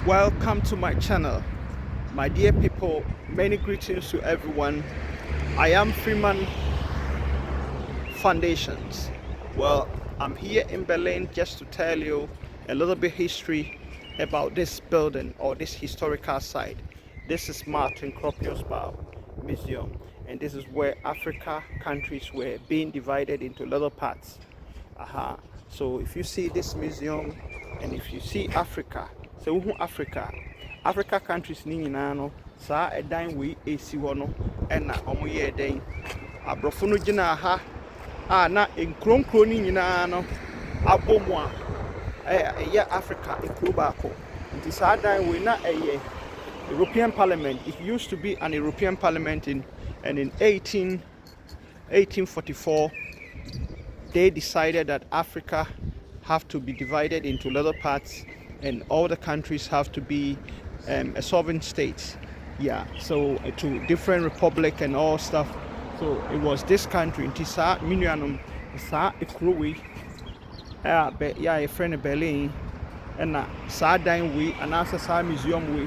Welcome to my channel, my dear people. Many greetings to everyone. I am Freeman Foundations. Well, I'm here in Berlin just to tell you a little bit history about this building or this historical site. This is Martin Kropiusbau Museum, and this is where Africa countries were being divided into little parts. So if you see this museum and if you see Africa, so Africa countries ni nyinaa no saa ɛdan wei esi hɔ no ɛna ɔmo yɛ ɛdan. Aborɔfo no gyina ha a na nkronkro ni nyinaa no abɔ mu a ɛyɛ Africa ekuro baako. Nti saa dan wei na ɛyɛ European Parliament. It used to be an European Parliament in 1844 they decided that Africa have to be divided into little parts and all the countries have to be a sovereign state. Yeah, so to different republic and all stuff. So it was this country in Tisa Minuanum Sa Ekruwi a friend Berlin and Sa Dine we and answer Sa Museum we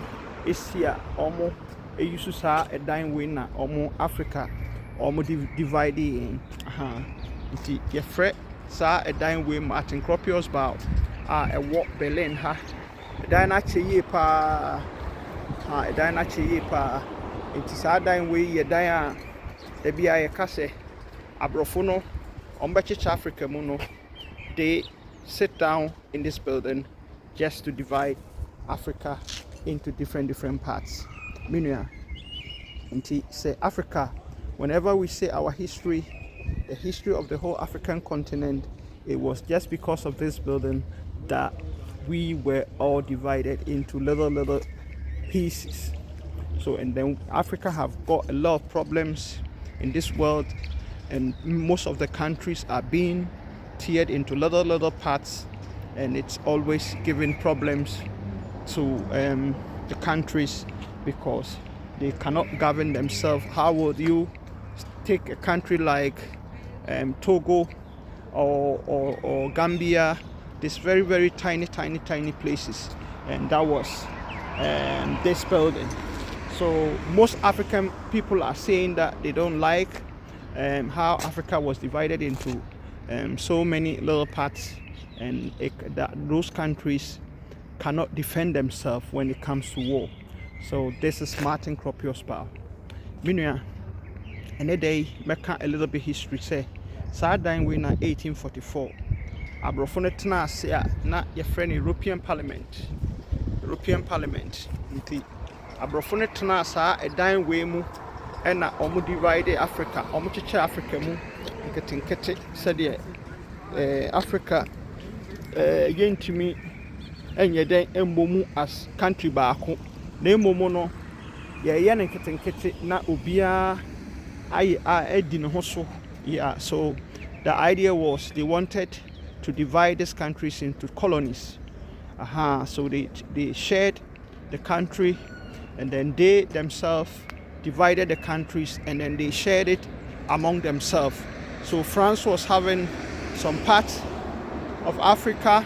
is here almost a use sa a dine winner almost Africa almost divided in. Nti yɛfrɛ saa ɛdan wei Martin Kropiusbau a ɛwɔ Berlin ha. Ɛdan no akyɛ yie paa. Ɛdan no akyɛ yie paa. Nti saa dan wei yɛ dan a da bi a yɛka sɛ aborɔfo no ɔmo bɛkyekyɛ Africa mu no, they sit down in this building just to divide Africa into different parts. Minua. Nti sɛ Africa, whenever we say our history, the history of the whole African continent, it was just because of this building that we were all divided into little pieces. So and then Africa have got a lot of problems in this world, and most of the countries are being tiered into little parts, and it's always giving problems to the countries because they cannot govern themselves. How would you take a country like Togo or Gambia, these very tiny places, and that was this building. So most African people are saying that they don't like how Africa was divided into so many little parts, and that those countries cannot defend themselves when it comes to war. So this is Martin Kropiusbau. Minua. And today, meka a little bit history say, saa dan wei na 1844. Aborɔfo no tena ase a na yɛfrɛ no European Parliament. Nti aborɔfo no tena saa ɛdan wei mu ɛna ɔmo divide Africa. Ɔmo kyekyɛ Africa mu nketenkete sɛdeɛ Africa yɛntumi ɛnyɛ dɛn ɛmmɔ mu as country baako. Na mmom no yɛyɛ no nketenkete na obiara yeah, so the idea was they wanted to divide these countries into colonies. So they shared the country, and then they themselves divided the countries, and then they shared it among themselves. So France was having some parts of Africa,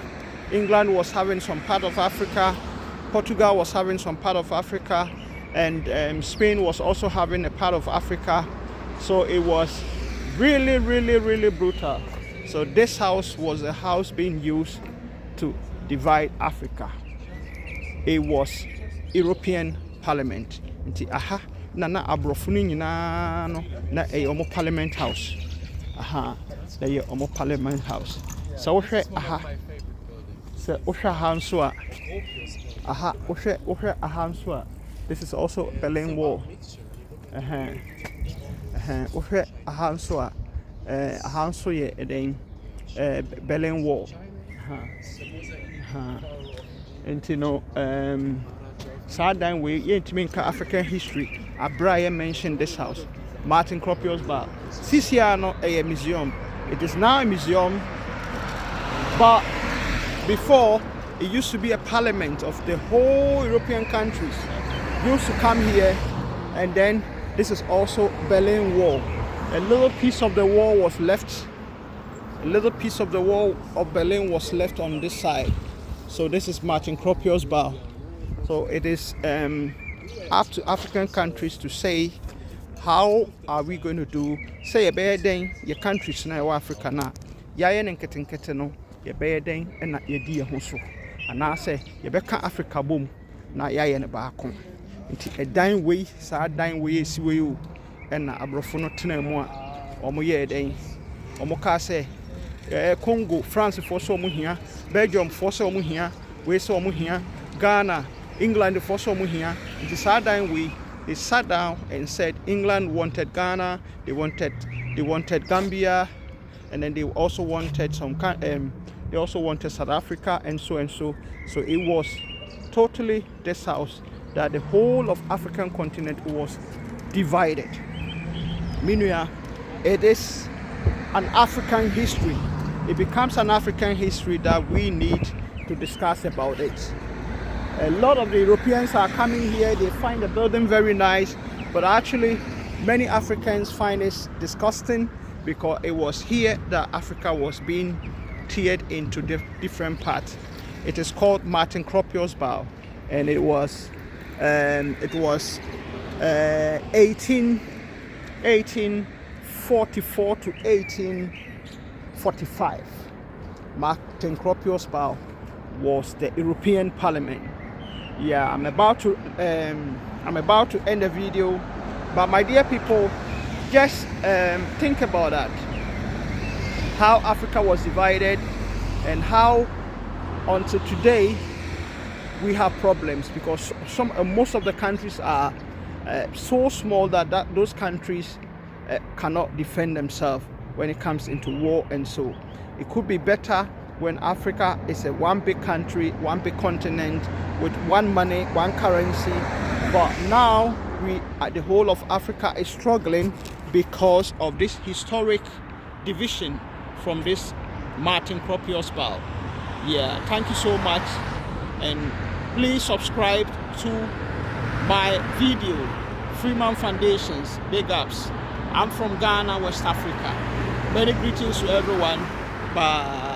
England was having some part of Africa, Portugal was having some part of Africa, and Spain was also having a part of Africa. So it was really brutal. So this house was a house being used to divide Africa. It was European Parliament. Nti na aborɔfo no nyinaa no na ɛyɛ ɔmo Parliament House. Na ɛyɛ ɔmo Parliament House. So wohwɛ sɛ wohwɛ nso a wohwɛ nso a, this is also Berlin Wall. Wohwɛ nso a nso yɛ ɛdɛn Berlin Wall. Nti no saa dan wei yɛntumi nka African history abra yɛ mention this house Martin Kropiusbau. CCR no a museum. It is now a museum, but before it used to be a parliament of the whole European countries. Used to come here, and then this is also Berlin Wall. A little piece of the wall was left. A little piece of the wall of Berlin was left on this side. So this is Martin Kropiusbau So it is up to African countries to say, how are we going to do, say, a better thing, your countries now, Africa now, Yayan and Ketenketeno, your better thing, and not your dear Hoso. And I say, you better Africa boom, now Yayan a barcon. It's a dying way, sad dying way, see you, and a brofono tenemua, or mo ye day, or moka say, Congo, France for some here, Belgium for some here, we saw here, Ghana, England for some here. It is sad dying way. They sat down and said England wanted Ghana, they wanted Gambia, and then they also wanted they also wanted South Africa, and so and so. So it was totally this house that the whole of African continent was divided. Meanwhile, it is an African history. It becomes an African history that we need to discuss about it. A lot of the Europeans are coming here, they find the building very nice, but actually many Africans find it disgusting because it was here that Africa was being tiered into different parts. It is called Martin Cropius Bow, and it was 1844 to 1845. Martin Cropius Bow was the European Parliament. Yeah, I'm about to end the video, but my dear people, just think about that, how Africa was divided and how until today we have problems because most of the countries are so small that those countries cannot defend themselves when it comes into war, and so it could be better when Africa is a one big country, one big continent with one money, one currency. But now the whole of Africa is struggling because of this historic division from this Martin Cropius Bow. Yeah, thank you so much, and please subscribe to my video, Freeman Foundations, big ups. I'm from Ghana, West Africa. Many greetings to everyone. Bye.